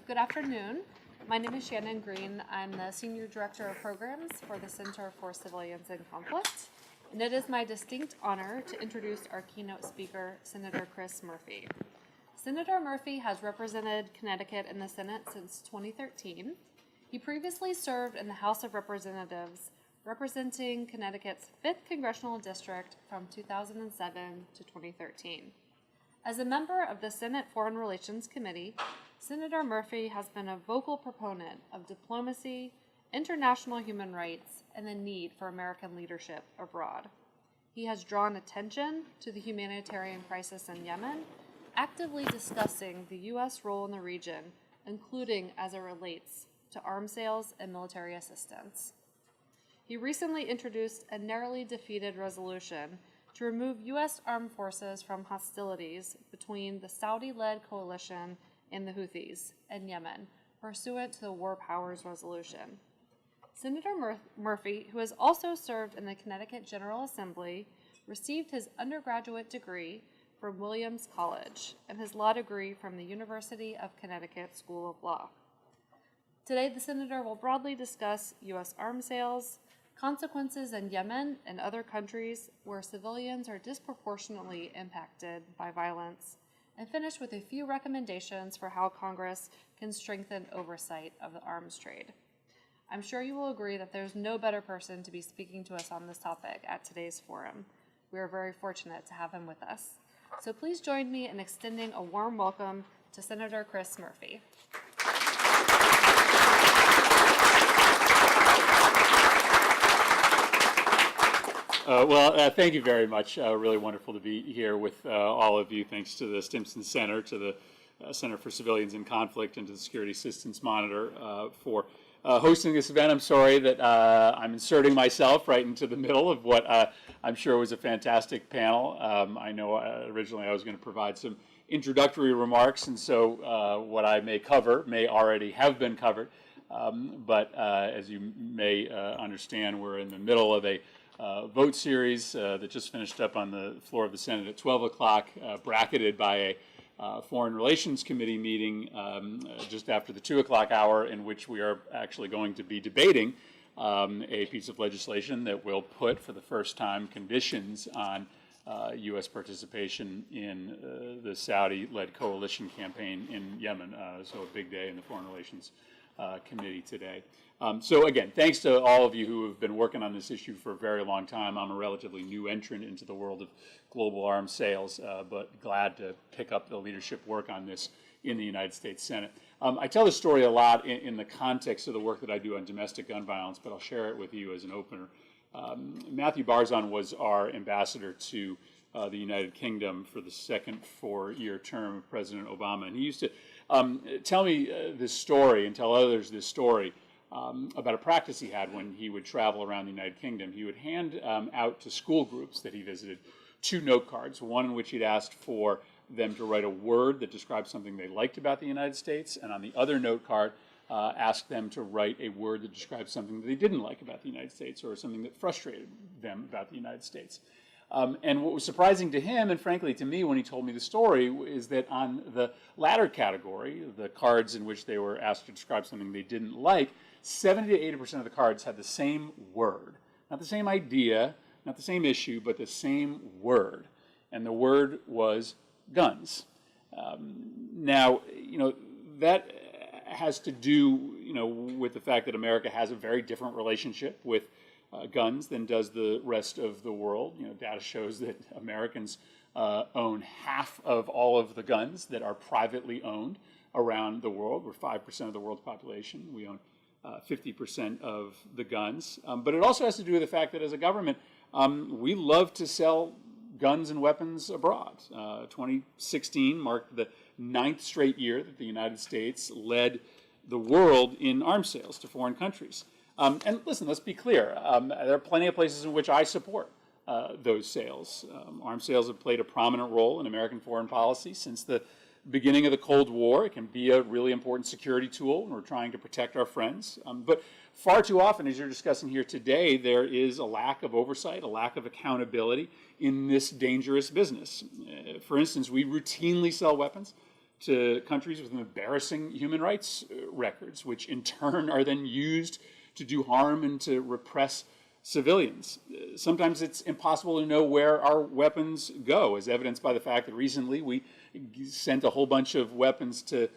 Good afternoon. My name is Shannon Green. I'm the Senior Director of Programs for the Center for Civilians in Conflict. And it is my distinct honor to introduce our keynote speaker, Senator Chris Murphy. Senator Murphy has represented Connecticut in the Senate since 2013. He previously served in the House of Representatives, representing Connecticut's 5th Congressional District from 2007 to 2013. As a member of the Senate Foreign Relations Committee, Senator Murphy has been a vocal proponent of diplomacy, international human rights, and the need for American leadership abroad. He has drawn attention to the humanitarian crisis in Yemen, actively discussing the U.S. role in the region, including as it relates to arms sales and military assistance. He recently introduced a narrowly defeated resolution to remove U.S. armed forces from hostilities between the Saudi-led coalition and the Houthis in Yemen, pursuant to the War Powers Resolution. Senator Murphy, who has also served in the Connecticut General Assembly, received his undergraduate degree from Williams College and his law degree from the University of Connecticut School of Law. Today, the Senator will broadly discuss U.S. arms sales, consequences in Yemen and other countries where civilians are disproportionately impacted by violence, and finish with a few recommendations for how Congress can strengthen oversight of the arms trade. I'm sure you will agree that there's no better person to be speaking to us on this topic at today's forum. We are very fortunate to have him with us. So please join me in extending a warm welcome to Senator Chris Murphy. Thank you very much. Really wonderful to be here with all of you. Thanks to the Stimson Center, to the Center for Civilians in Conflict, and to the Security Assistance Monitor for hosting this event. I'm sorry that I'm inserting myself right into the middle of what I'm sure was a fantastic panel. I know originally I was going to provide some introductory remarks, and so what I may cover may already have been covered. But as you may understand, we're in the middle of a vote series that just finished up on the floor of the Senate at 12 o'clock, bracketed by a Foreign Relations Committee meeting just after the 2 o'clock hour, in which we are actually going to be debating a piece of legislation that will put, for the first time, conditions on U.S. participation in the Saudi-led coalition campaign in Yemen. So a big day in the Foreign Relations Committee today. So again, thanks to all of you who have been working on this issue for a very long time. I'm a relatively new entrant into the world of global arms sales, but glad to pick up the leadership work on this in the United States Senate. I tell this story a lot in the context of the work that I do on domestic gun violence, but I'll share it with you as an opener. Matthew Barzon was our ambassador to the United Kingdom for the second 4-year term of President Obama, and he used to tell me this story and tell others this story about a practice he had when he would travel around the United Kingdom. He would hand out to school groups that he visited 2 note cards, one in which he'd asked for them to write a word that described something they liked about the United States, and on the other note card, asked them to write a word that described something that they didn't like about the United States or something that frustrated them about the United States. And what was surprising to him, and frankly to me when he told me the story, is that on the latter category, the cards in which they were asked to describe something they didn't like, 70 to 80% of the cards had the same word. Not the same idea, not the same issue, but the same word. And the word was guns. Now, that has to do, with the fact that America has a very different relationship with guns than does the rest of the world. Data shows that Americans own half of all of the guns that are privately owned around the world. We're 5% of the world's population. We own 50% of the guns. But it also has to do with the fact that as a government, we love to sell guns and weapons abroad. 2016 marked the 9th straight year that the United States led the world in arms sales to foreign countries. And listen, let's be clear. There are plenty of places in which I support those sales. Arms sales have played a prominent role in American foreign policy since the beginning of the Cold War. It can be a really important security tool when we're trying to protect our friends. But far too often, as you're discussing here today, there is a lack of oversight, a lack of accountability in this dangerous business. For instance, we routinely sell weapons to countries with embarrassing human rights records, which in turn are then used to do harm and to repress civilians. Sometimes it's impossible to know where our weapons go, as evidenced by the fact that recently we sent a whole bunch of weapons to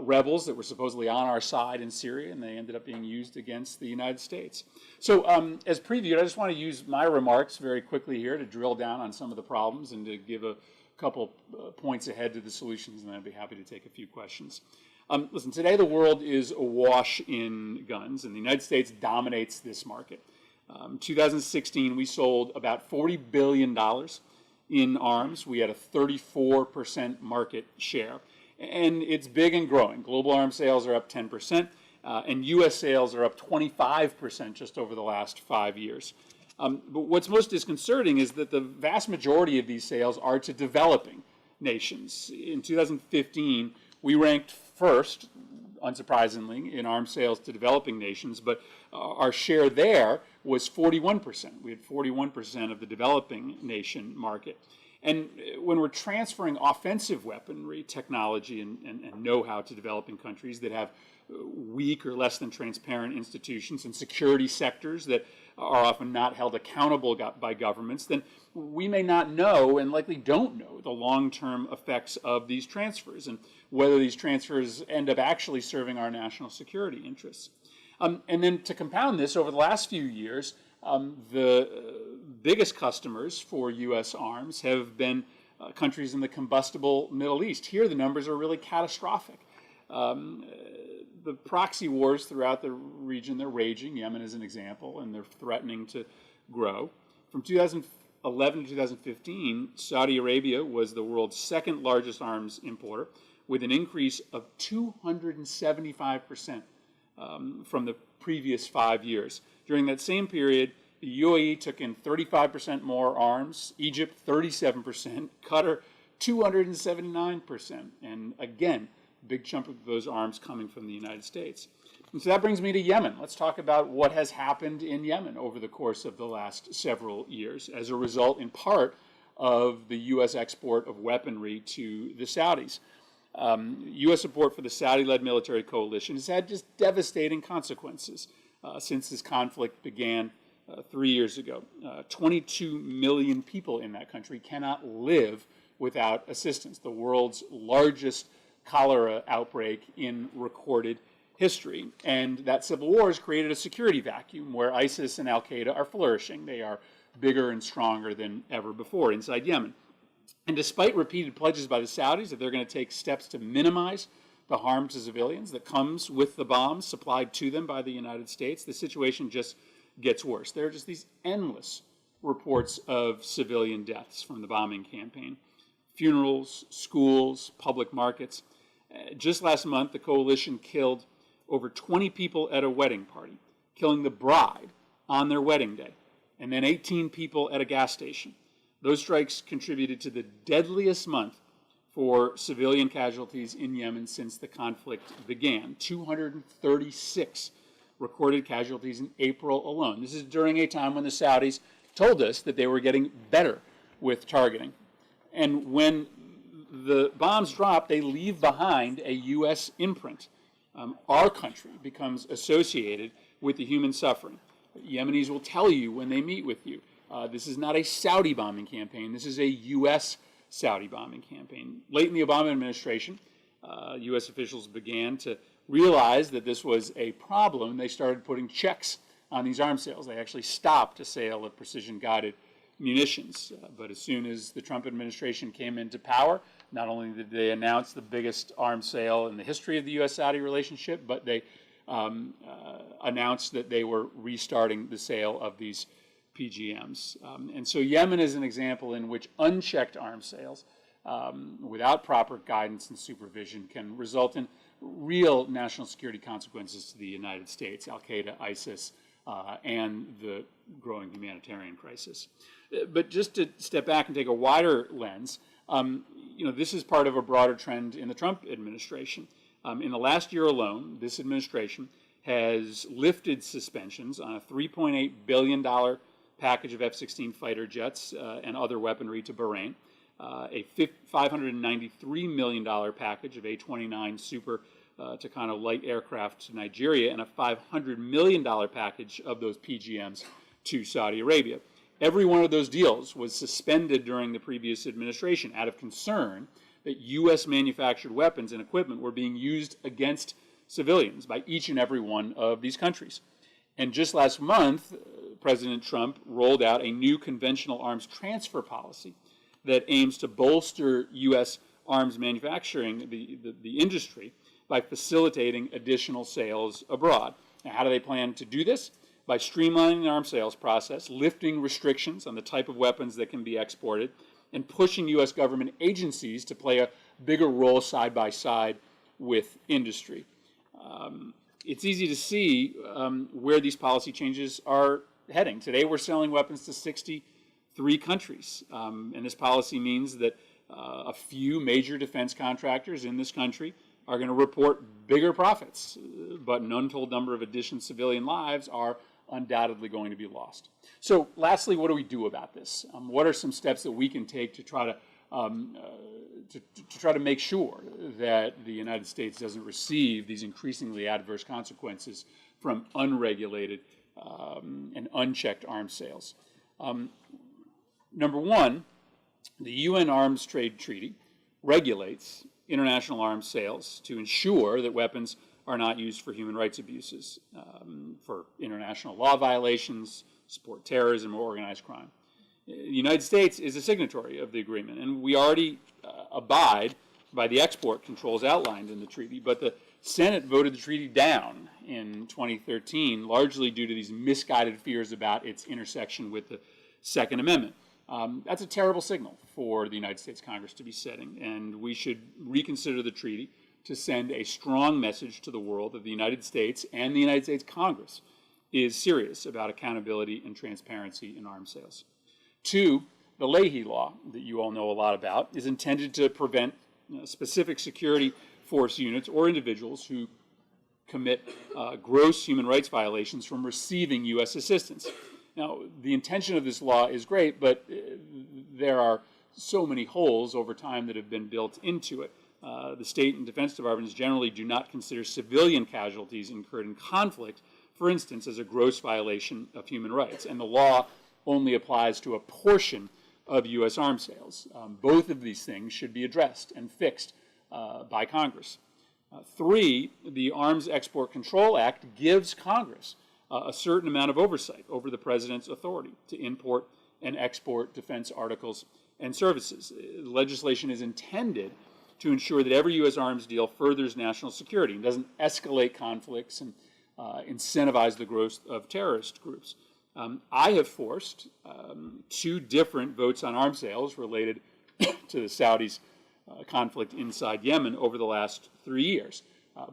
rebels that were supposedly on our side in Syria, and they ended up being used against the United States. So as previewed, I just want to use my remarks very quickly here to drill down on some of the problems and to give a couple points ahead to the solutions, and I'd be happy to take a few questions. Listen, today the world is awash in guns, and the United States dominates this market. 2016, we sold about $40 billion in arms. We had a 34% market share. And it's big and growing. Global arms sales are up 10%, and U.S. sales are up 25% just over the last 5 years. But what's most disconcerting is that the vast majority of these sales are to developing nations. In 2015, we ranked first, unsurprisingly, in arms sales to developing nations, but our share there was 41%. We had 41% of the developing nation market. And when we're transferring offensive weaponry technology and know-how to developing countries that have weak or less than transparent institutions and security sectors that are often not held accountable by governments, then we may not know and likely don't know the long-term effects of these transfers and whether these transfers end up actually serving our national security interests. And then to compound this, over the last few years, the biggest customers for U.S. arms have been countries in the combustible Middle East. Here, the numbers are really catastrophic. The proxy wars throughout the region, they're raging. Yemen is an example, and they're threatening to grow. From 2011 to 2015, Saudi Arabia was the world's second largest arms importer, with an increase of 275% from the previous 5 years. During that same period, the UAE took in 35% more arms, Egypt 37%, Qatar 279%, and again, big chunk of those arms coming from the United States. And so that brings me to Yemen. Let's talk about what has happened in Yemen over the course of the last several years as a result, in part, of the U.S. export of weaponry to the Saudis. U.S. support for the Saudi-led military coalition has had just devastating consequences since this conflict began 3 years ago. 22 million people in that country cannot live without assistance, the world's largest cholera outbreak in recorded history. And that civil war has created a security vacuum where ISIS and al-Qaeda are flourishing. They are bigger and stronger than ever before inside Yemen. And despite repeated pledges by the Saudis that they're going to take steps to minimize the harm to civilians that comes with the bombs supplied to them by the United States, the situation just gets worse. There are just these endless reports of civilian deaths from the bombing campaign. Funerals, schools, public markets. Just last month, the coalition killed over 20 people at a wedding party, killing the bride on their wedding day, and then 18 people at a gas station. Those strikes contributed to the deadliest month for civilian casualties in Yemen since the conflict began. 236 recorded casualties in April alone. This is during a time when the Saudis told us that they were getting better with targeting. And when the bombs drop, they leave behind a U.S. imprint. Our country becomes associated with the human suffering. Yemenis will tell you when they meet with you, this is not a Saudi bombing campaign, this is a U.S. Saudi bombing campaign. Late in the Obama administration, U.S. officials began to realize that this was a problem. They started putting checks on these arms sales. They actually stopped a sale of precision-guided munitions. But as soon as the Trump administration came into power, not only did they announce the biggest arms sale in the history of the U.S.-Saudi relationship, but they announced that they were restarting the sale of these PGMs. And so Yemen is an example in which unchecked arms sales without proper guidance and supervision can result in real national security consequences to the United States, al-Qaeda, ISIS, and the growing humanitarian crisis. But just to step back and take a wider lens, this is part of a broader trend in the Trump administration. In the last year alone, this administration has lifted suspensions on a $3.8 billion package of F-16 fighter jets and other weaponry to Bahrain. a $593 million package of A-29 Super Tucano light aircraft to Nigeria, and a $500 million package of those PGMs to Saudi Arabia. Every one of those deals was suspended during the previous administration out of concern that U.S. manufactured weapons and equipment were being used against civilians by each and every one of these countries. And just last month, President Trump rolled out a new conventional arms transfer policy that aims to bolster U.S. arms manufacturing, the industry, by facilitating additional sales abroad. Now, how do they plan to do this? By streamlining the arms sales process, lifting restrictions on the type of weapons that can be exported, and pushing U.S. government agencies to play a bigger role side by side with industry. It's easy to see where these policy changes are heading. Today we're selling weapons to 63 countries, and this policy means that a few major defense contractors in this country are going to report bigger profits, but an untold number of additional civilian lives are undoubtedly going to be lost. So lastly, what do we do about this? What are some steps that we can take to try to make sure that the United States doesn't receive these increasingly adverse consequences from unregulated and unchecked arms sales? Number one, the UN Arms Trade Treaty regulates international arms sales to ensure that weapons are not used for human rights abuses, for international law violations, support terrorism, or organized crime. The United States is a signatory of the agreement, and we already abide by the export controls outlined in the treaty, but the Senate voted the treaty down in 2013, largely due to these misguided fears about its intersection with the Second Amendment. That's a terrible signal for the United States Congress to be setting, and we should reconsider the treaty to send a strong message to the world that the United States and the United States Congress is serious about accountability and transparency in arms sales. Two, the Leahy Law, that you all know a lot about, is intended to prevent specific security force units or individuals who commit gross human rights violations from receiving U.S. assistance. Now, the intention of this law is great, but there are so many holes over time that have been built into it. The state and defense departments generally do not consider civilian casualties incurred in conflict, for instance, as a gross violation of human rights, and the law only applies to a portion of U.S. arms sales. Both of these things should be addressed and fixed by Congress. Three, the Arms Export Control Act gives Congress a certain amount of oversight over the President's authority to import and export defense articles and services. Legislation is intended to ensure that every U.S. arms deal furthers national security and doesn't escalate conflicts and incentivize the growth of terrorist groups. I have forced two different votes on arms sales related to the Saudis' conflict inside Yemen over the last 3 years.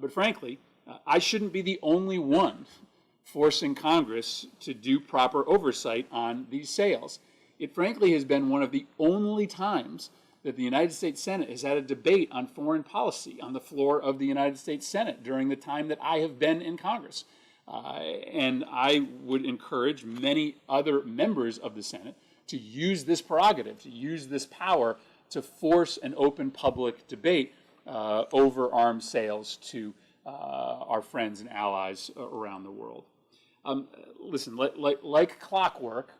But frankly, I shouldn't be the only one forcing Congress to do proper oversight on these sales. It frankly has been one of the only times that the United States Senate has had a debate on foreign policy on the floor of the United States Senate during the time that I have been in Congress. And I would encourage many other members of the Senate to use this prerogative, to use this power to force an open public debate over arms sales to our friends and allies around the world. Listen, like clockwork,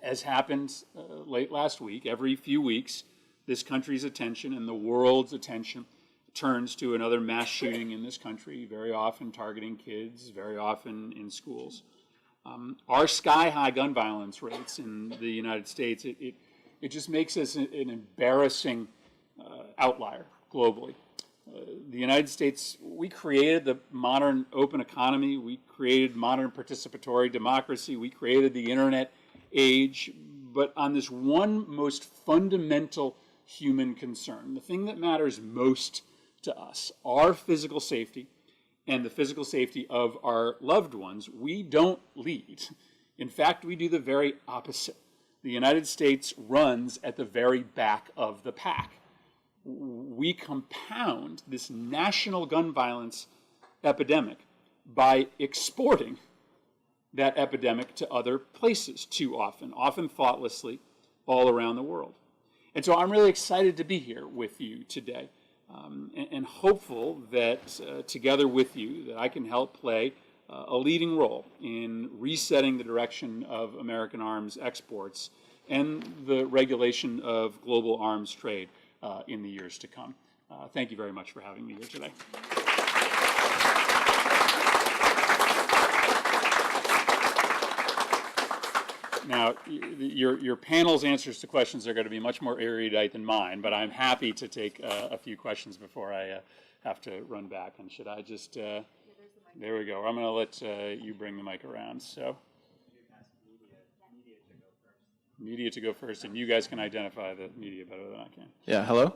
as happened late last week, every few weeks, this country's attention and the world's attention turns to another mass shooting in this country, very often targeting kids, very often in schools. Our sky-high gun violence rates in the United States, it just makes us an embarrassing outlier globally. The United States, we created the modern open economy, we created modern participatory democracy, we created the internet age, but on this one most fundamental human concern, the thing that matters most to us, our physical safety and the physical safety of our loved ones, we don't lead. In fact, we do the very opposite. The United States runs at the very back of the pack. We compound this national gun violence epidemic by exporting that epidemic to other places too often, often thoughtlessly, all around the world. And so I'm really excited to be here with you today, and hopeful that together with you that I can help play a leading role in resetting the direction of American arms exports and the regulation of global arms trade in the years to come. Thank you very much for having me here today. Now, your panel's answers to questions are going to be much more erudite than mine, but I'm happy to take a few questions before I have to run back. And should I just, there we go. I'm going to let you bring the mic around. So, media to go first, and you guys can identify the media better than I can. Yeah, hello.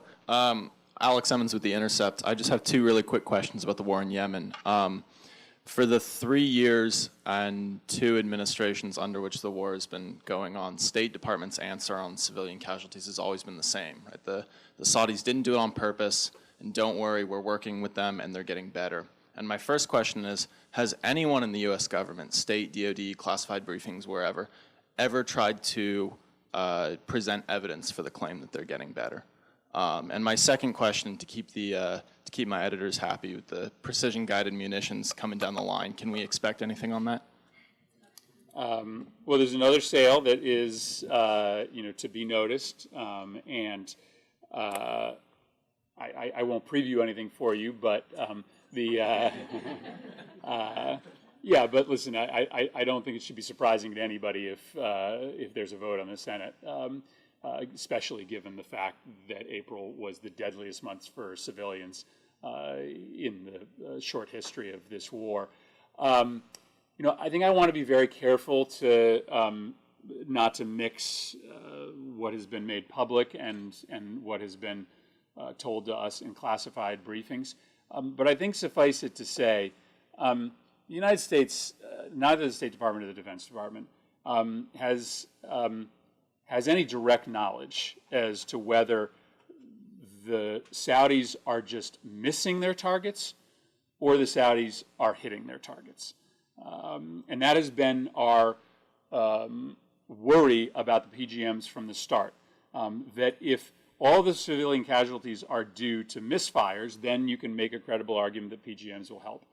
Alex Emmons with The Intercept. I just have two really quick questions about the war in Yemen. For the 3 years and 2 administrations under which the war has been going on, State Department's answer on civilian casualties has always been the same. Right? The Saudis didn't do it on purpose, and don't worry, we're working with them and they're getting better. And my first question is, has anyone in the U.S. government, state, DOD, classified briefings, wherever, ever tried to present evidence for the claim that they're getting better? And my second question, to keep my editors happy with the precision-guided munitions coming down the line, can we expect anything on that? Well, there's another sale that is, to be noticed, and I won't preview anything for you, but yeah, but listen, I don't think it should be surprising to anybody if there's a vote on the Senate. Especially given the fact that April was the deadliest month for civilians in the short history of this war. I think I want to be very careful to not to mix what has been made public and what has been told to us in classified briefings. But I think suffice it to say, the United States, neither the State Department or the Defense Department, has any direct knowledge as to whether the Saudis are just missing their targets or the Saudis are hitting their targets. And that has been our worry about the PGMs from the start, that if all the civilian casualties are due to misfires, then you can make a credible argument that PGMs will help.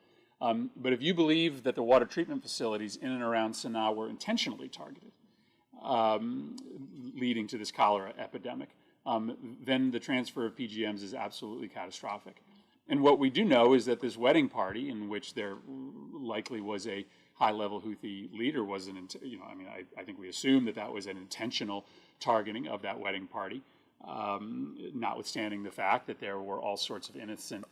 But if you believe that the water treatment facilities in and around Sana'a were intentionally targeted, leading to this cholera epidemic, then the transfer of PGMs is absolutely catastrophic. And what we do know is that this wedding party, in which there likely was a high-level Houthi leader, was I think we assume that was an intentional targeting of that wedding party, notwithstanding the fact that there were all sorts of innocent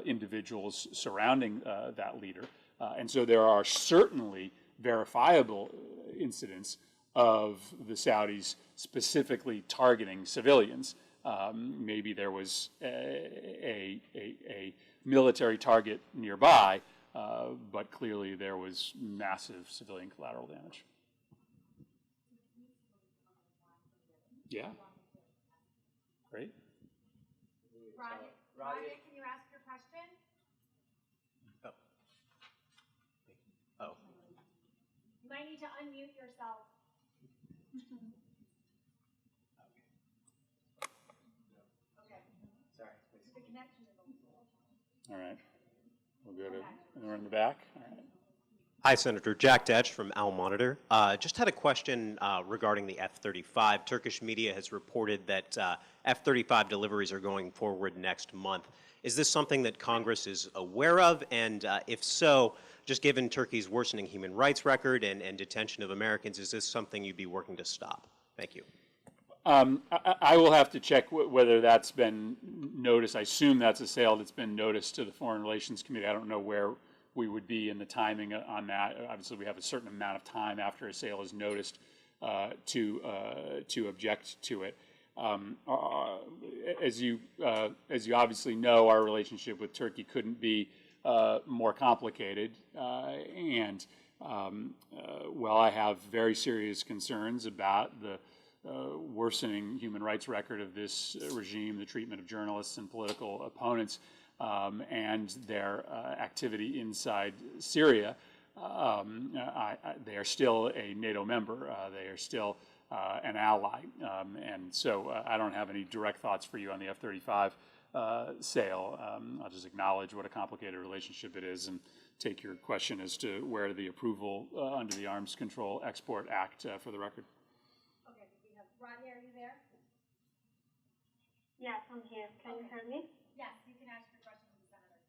individuals surrounding that leader. And so there are certainly verifiable incidents of the Saudis specifically targeting civilians. Maybe there was a military target nearby, but clearly there was massive civilian collateral damage. Yeah. Great. Radia, can you ask your question? Oh. You might need to unmute yourself. Okay. Sorry. The connection is a little. All right. We'll go to, and we're in the back. All right. Hi, Senator. Jack Detch from Al Monitor. Just had a question regarding the F-35. Turkish media has reported that F-35 deliveries are going forward next month. Is this something that Congress is aware of? And if so, just given Turkey's worsening human rights record and detention of Americans, is this something you'd be working to stop? Thank you. I will have to check whether that's been noticed. I assume that's a sale that's been noticed to the Foreign Relations Committee. I don't know where we would be in the timing on that. Obviously, we have a certain amount of time after a sale is noticed to object to it. As you obviously know, our relationship with Turkey couldn't be more complicated. And while I have very serious concerns about the worsening human rights record of this regime, the treatment of journalists and political opponents, and their activity inside Syria, they are still a NATO member. They are still an ally. And so I don't have any direct thoughts for you on the F-35 sale. I'll just acknowledge what a complicated relationship it is and take your question as to where the approval under the Arms Control Export Act for the record. Okay, we have Rodney, are you there? Yes, I'm here. Can you hear me? Yes, you can ask your question to the senator.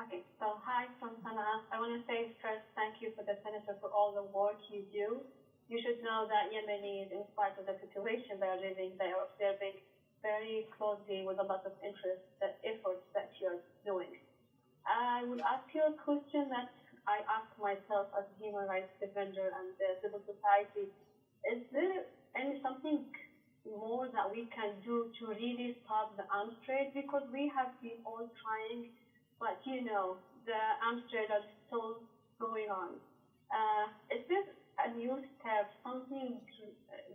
Okay, so hi from Sana. I want to say first thank you for the senator for all the work you do. You should know that Yemenis, in spite of the situation they are living, they are observing very closely with a lot of interest the efforts that you're doing. I would ask you a question that I ask myself as a human rights defender and civil society. Is there something more that we can do to really stop the arms trade? Because we have been all trying, but the arms trade is still going on. Is this a new step, something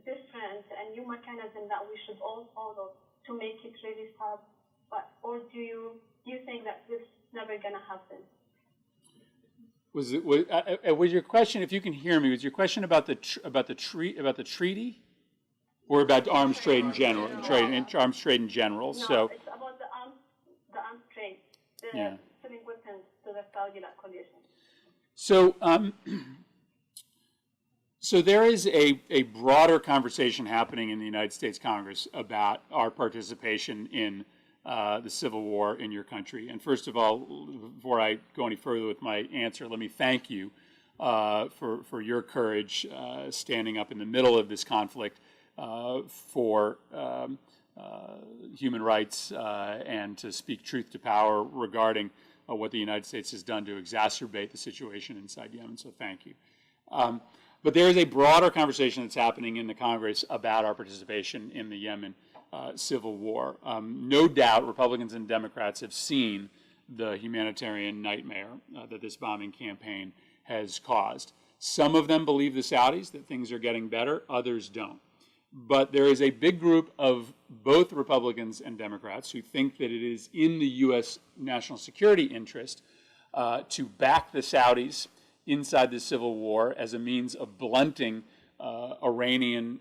different, a new mechanism that we should all follow to make it really stop? Or do you think that this is never going to happen? Was your question, if you can hear me, was your question about the treaty, or about arms trade in general? Arms trade in general. No, so it's about the arms trade, yeah. selling weapons to the Saudi-led coalition. So, so there is a broader conversation happening in the United States Congress about our participation in the Civil War in your country. And first of all, before I go any further with my answer, let me thank you for your courage standing up in the middle of this conflict for human rights and to speak truth to power regarding what the United States has done to exacerbate the situation inside Yemen. So thank you. But there is a broader conversation that's happening in the Congress about our participation in the Yemen Civil War. No doubt Republicans and Democrats have seen the humanitarian nightmare that this bombing campaign has caused. Some of them believe the Saudis, that things are getting better, others don't. But there is a big group of both Republicans and Democrats who think that it is in the U.S. national security interest to back the Saudis inside the Civil War as a means of blunting Iranian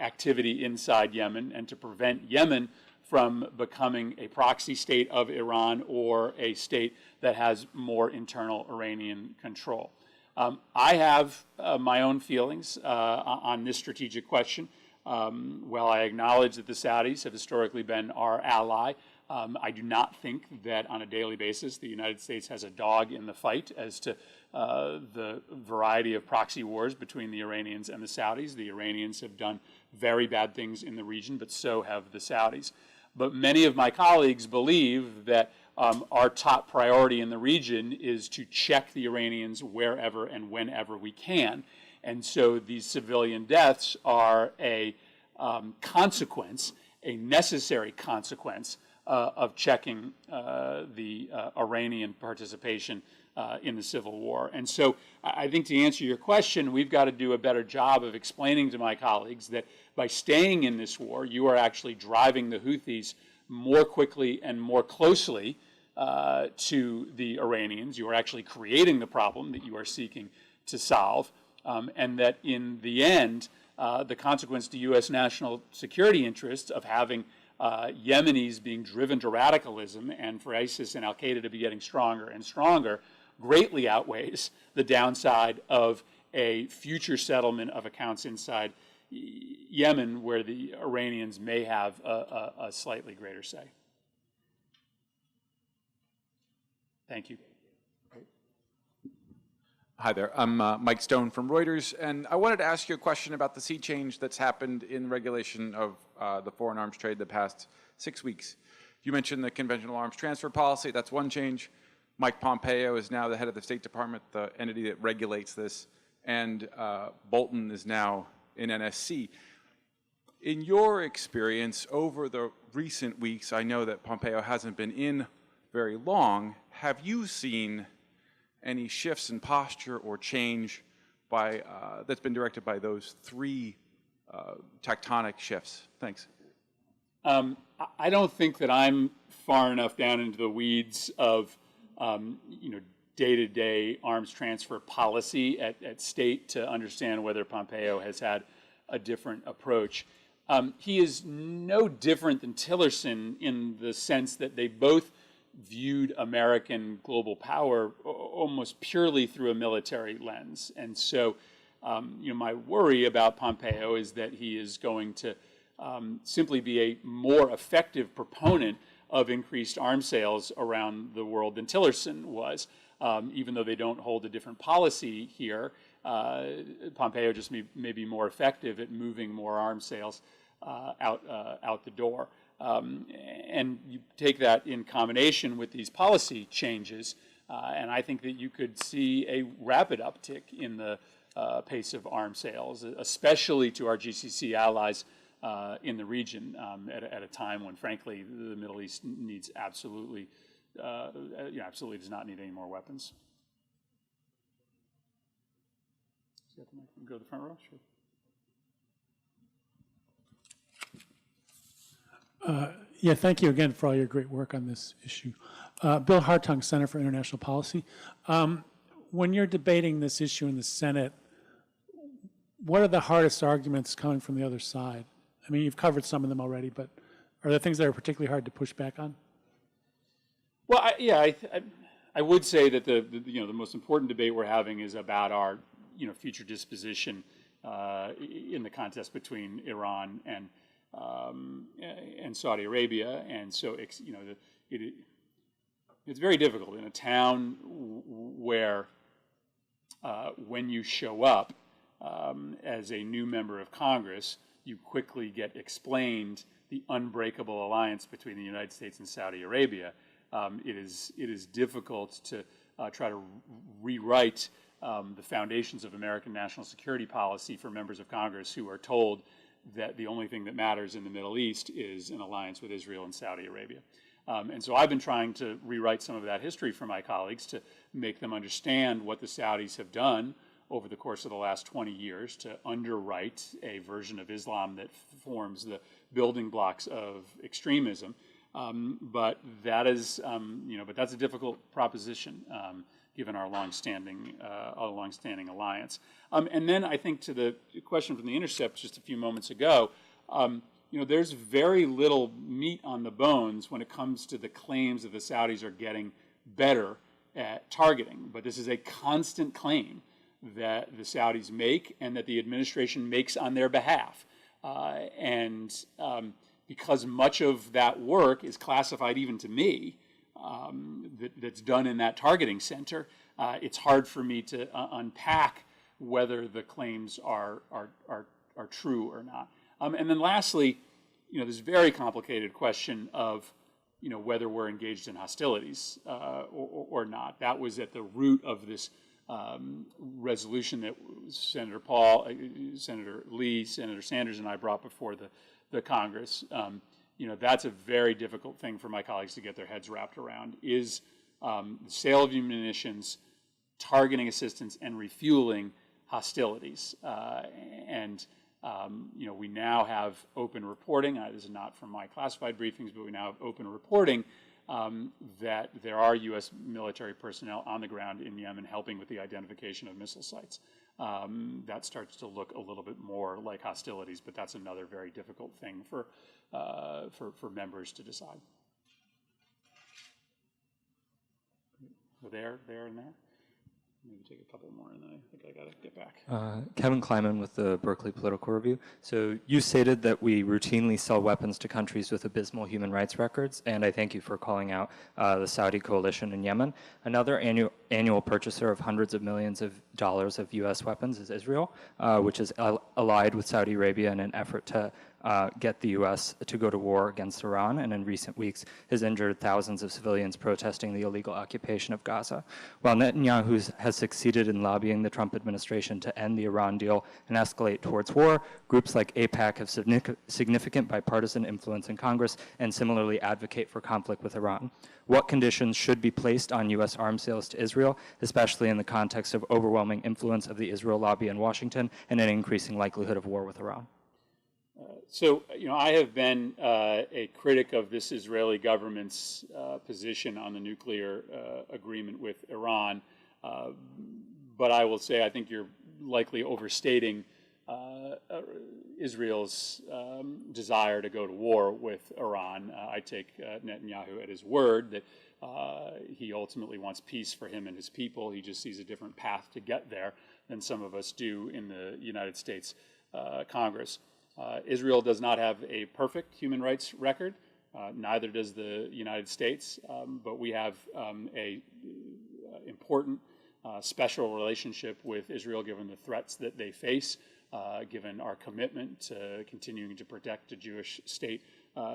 activity inside Yemen and to prevent Yemen from becoming a proxy state of Iran or a state that has more internal Iranian control. I have my own feelings on this strategic question. While I acknowledge that the Saudis have historically been our ally, I do not think that on a daily basis the United States has a dog in the fight as to the variety of proxy wars between the Iranians and the Saudis. The Iranians have done very bad things in the region, but so have the Saudis. But many of my colleagues believe that our top priority in the region is to check the Iranians wherever and whenever we can. And so these civilian deaths are a consequence, a necessary consequence of checking the Iranian participation in the Civil War. And so I think to answer your question, we've got to do a better job of explaining to my colleagues that by staying in this war, you are actually driving the Houthis more quickly and more closely to the Iranians. You are actually creating the problem that you are seeking to solve, and that in the end, the consequence to U.S. national security interests of having Yemenis being driven to radicalism and for ISIS and al-Qaeda to be getting stronger and stronger greatly outweighs the downside of a future settlement of accounts inside Yemen where the Iranians may have a slightly greater say. Thank you. Hi there. I'm Mike Stone from Reuters, and I wanted to ask you a question about the sea change that's happened in regulation of the foreign arms trade the past 6 weeks. You mentioned the conventional arms transfer policy. That's one change. Mike Pompeo is now the head of the State Department, the entity that regulates this, and Bolton is now in NSC. In your experience over the recent weeks, I know that Pompeo hasn't been in very long. Have you seen any shifts in posture or change by that's been directed by those three tectonic shifts? Thanks. I don't think that I'm far enough down into the weeds of day-to-day arms transfer policy at state to understand whether Pompeo has had a different approach. He is no different than Tillerson in the sense that they both viewed American global power almost purely through a military lens. And so, my worry about Pompeo is that he is going to simply be a more effective proponent of increased arms sales around the world than Tillerson was. Even though they don't hold a different policy here, Pompeo just may be more effective at moving more arms sales out the door. And you take that in combination with these policy changes, and I think that you could see a rapid uptick in the pace of arms sales, especially to our GCC allies in the region at a time when, frankly, the Middle East needs absolutely does not need any more weapons. Go to the front row, sure. Yeah, thank you again for all your great work on this issue. Bill Hartung, Center for International Policy. When you're debating this issue in the Senate, what are the hardest arguments coming from the other side? I mean, you've covered some of them already, but are there things that are particularly hard to push back on? Well, I would say that the most important debate we're having is about our future disposition in the contest between Iran and Saudi Arabia, and so it's very difficult in a town where when you show up as a new member of Congress, you quickly get explained the unbreakable alliance between the United States and Saudi Arabia. It is difficult to try to rewrite the foundations of American national security policy for members of Congress who are told that the only thing that matters in the Middle East is an alliance with Israel and Saudi Arabia. And so I've been trying to rewrite some of that history for my colleagues to make them understand what the Saudis have done over the course of the last 20 years to underwrite a version of Islam that forms the building blocks of extremism. But that is, but that's a difficult proposition given our longstanding alliance. And then I think to the question from the Intercept just a few moments ago, there's very little meat on the bones when it comes to the claims that the Saudis are getting better at targeting. But this is a constant claim that the Saudis make and that the administration makes on their behalf. Because much of that work is classified even to me, that's done in that targeting center, it's hard for me to unpack whether the claims are true or not. And then lastly, this very complicated question of whether we're engaged in hostilities or not. That was at the root of this resolution that Senator Paul, Senator Lee, Senator Sanders, and I brought before the Congress. That's a very difficult thing for my colleagues to get their heads wrapped around. Is the sale of munitions, targeting assistance, and refueling hostilities? We now have open reporting. This is not from my classified briefings, but we now have open reporting that there are U.S. military personnel on the ground in Yemen helping with the identification of missile sites. That starts to look a little bit more like hostilities, but that's another very difficult thing for members to decide. There, and there. Maybe take a couple more, and then I think I got to get back. Kevin Kleiman with the Berkeley Political Review. So you stated that we routinely sell weapons to countries with abysmal human rights records, and I thank you for calling out the Saudi coalition in Yemen. Another annual purchaser of hundreds of millions of dollars of U.S. weapons is Israel, which is allied with Saudi Arabia in an effort to get the U.S. to go to war against Iran, and in recent weeks has injured thousands of civilians protesting the illegal occupation of Gaza. While Netanyahu has succeeded in lobbying the Trump administration to end the Iran deal and escalate towards war, groups like AIPAC have significant bipartisan influence in Congress and similarly advocate for conflict with Iran. What conditions should be placed on U.S. arms sales to Israel, especially in the context of overwhelming influence of the Israel lobby in Washington and an increasing likelihood of war with Iran? So, I have been a critic of this Israeli government's position on the nuclear agreement with Iran, but I will say I think you're likely overstating Israel's desire to go to war with Iran. I take Netanyahu at his word that he ultimately wants peace for him and his people. He just sees a different path to get there than some of us do in the United States Congress. Israel does not have a perfect human rights record, neither does the United States, but we have a important special relationship with Israel given the threats that they face, given our commitment to continuing to protect a Jewish state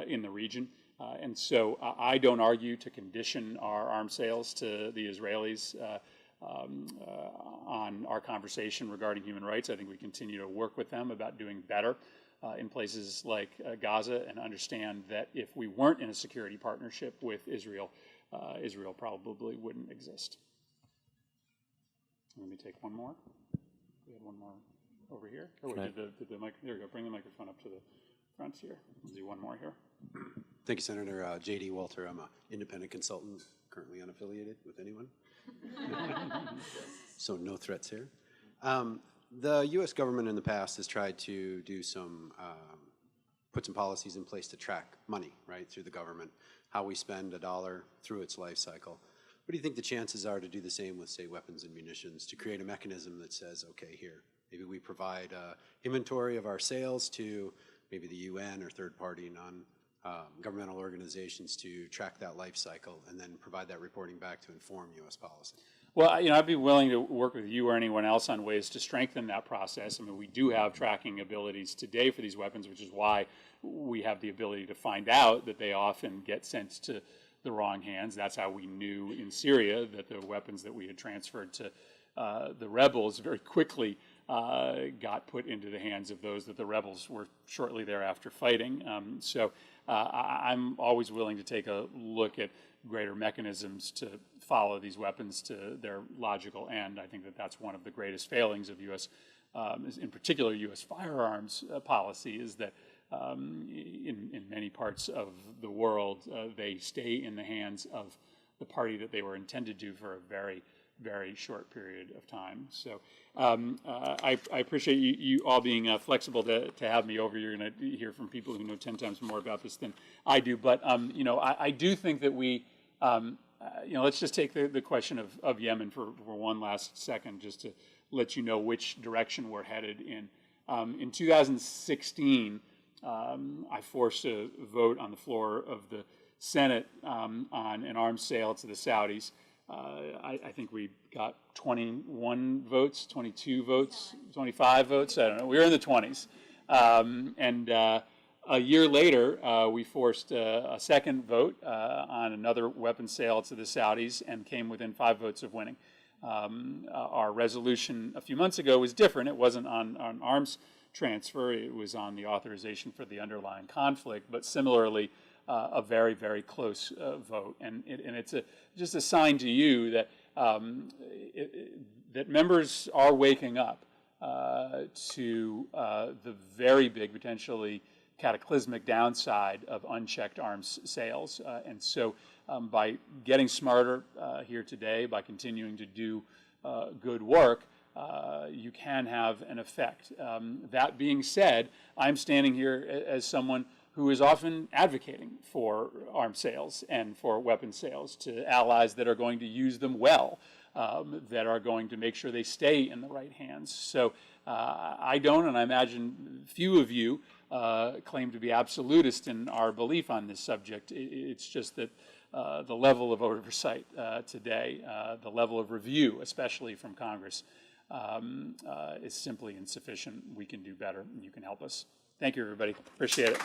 in the region. And so I don't argue to condition our arms sales to the Israelis on our conversation regarding human rights. I think we continue to work with them about doing better in places like Gaza, and understand that if we weren't in a security partnership with Israel, Israel probably wouldn't exist. Let me take one more. We had one more over here. Oh, wait, there we go. Bring the microphone up to the front here. We'll do one more here. Thank you, Senator. J.D. Walter. I'm an independent consultant, currently unaffiliated with anyone. So no threats here. The U.S. government in the past has tried to do put some policies in place to track money, right, through the government, how we spend a dollar through its life cycle. What do you think the chances are to do the same with, say, weapons and munitions, to create a mechanism that says, okay, here, maybe we provide inventory of our sales to maybe the UN or third-party non-governmental organizations to track that life cycle and then provide that reporting back to inform U.S. policy? Well, I'd be willing to work with you or anyone else on ways to strengthen that process. I mean, we do have tracking abilities today for these weapons, which is why we have the ability to find out that they often get sent to the wrong hands. That's how we knew in Syria that the weapons that we had transferred to the rebels very quickly got put into the hands of those that the rebels were shortly thereafter fighting. So I'm always willing to take a look at greater mechanisms to follow these weapons to their logical end. I think that that's one of the greatest failings of U.S., in particular U.S. firearms policy, is that in many parts of the world, they stay in the hands of the party that they were intended to for a very, very short period of time. So I appreciate you all being flexible to have me over. You're going to hear from people who know 10 times more about this than I do. But, I do think that we, let's just take the question of Yemen for one last second, just to let you know which direction we're headed in. In 2016, I forced a vote on the floor of the Senate on an arms sale to the Saudis. I think we got 21 votes, 22 votes, 25 votes. I don't know. We were in the 20s. A year later, we forced a second vote on another weapons sale to the Saudis and came within 5 votes of winning. Our resolution a few months ago was different. It wasn't on arms transfer. It was on the authorization for the underlying conflict, but similarly, a very, very close vote. And it's just a sign to you that that members are waking up to the very big, potentially cataclysmic downside of unchecked arms sales. And so by getting smarter here today, by continuing to do good work, you can have an effect. That being said, I'm standing here as someone who is often advocating for arms sales and for weapons sales to allies that are going to use them well, that are going to make sure they stay in the right hands. So I don't, and I imagine few of you claim to be absolutist in our belief on this subject. It's just that the level of oversight today, the level of review, especially from Congress, is simply insufficient. We can do better, and you can help us. Thank you, everybody. Appreciate it.